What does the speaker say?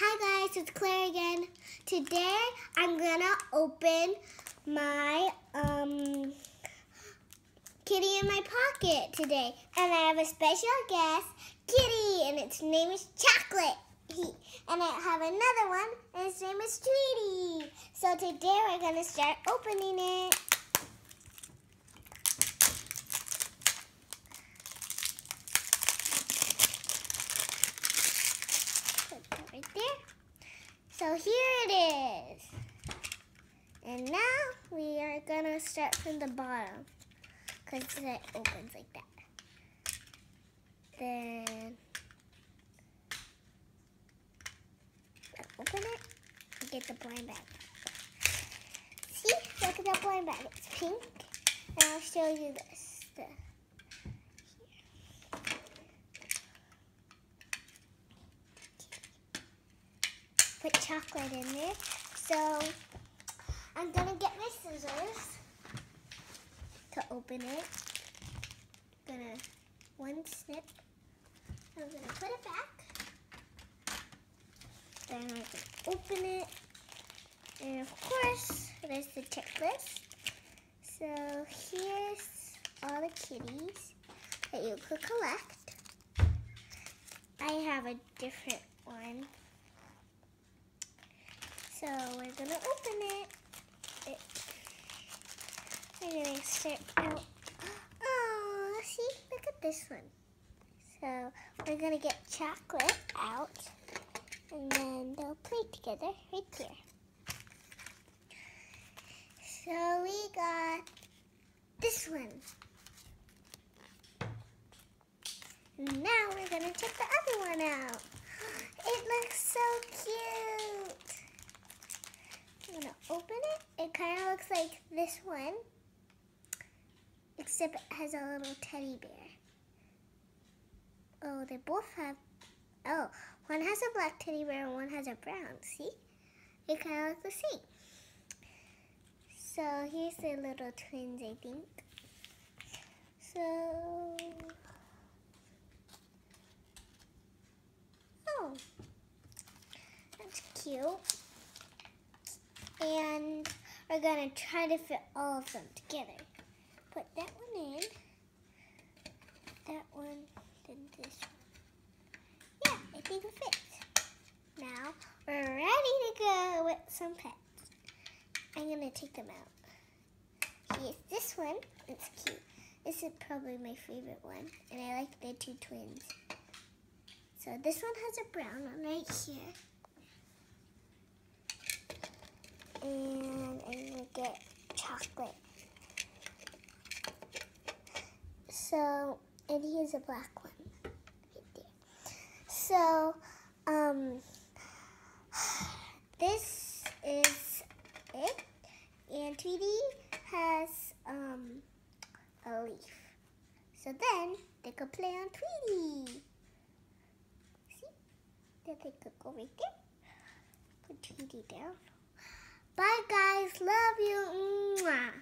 Hi guys, it's Claire again. Today I'm gonna open my kitty in my pocket today. And I have a special guest, Kitty, and its name is Chocolate. And I have another one, and its name is Tweety. So today we're gonna start opening it. Right there. So here it is. And now we are gonna start from the bottom because it opens like that. Then open it and get the blind bag. See, look at that blind bag. It's pink. And I'll show you this. Put chocolate in there. So I'm gonna get my scissors to open it. One snip. I'm gonna put it back. Then I'm gonna open it. And of course, there's the checklist. So here's all the kitties that you could collect. I have a different one. So we're gonna open it. We're gonna start out. Oh, see, look at this one. So we're gonna get chocolate out, and then they'll play together right there. So we got this one. And now we're gonna check the other one out. It looks so cute. I'm gonna open it. It kind of looks like this one, except it has a little teddy bear. Oh, they both have, one has a black teddy bear and one has a brown, see? They kind of look the same. So here's the little twins, I think. So, oh, that's cute. And we're gonna try to fit all of them together. Put that one in, that one, then this one. Yeah, I think it fits. Now we're ready to go with some pets. I'm gonna take them out. Here's this one. It's cute. This is probably my favorite one, and I like the two twins. So this one has a brown one right here. And I'm gonna get chocolate. So, and here's a black one right there. So, this is it. And Tweety has a leaf. So then they could play on Tweety. See? Then they could go right there. Put Tweety down. Bye guys, love you. Mwah.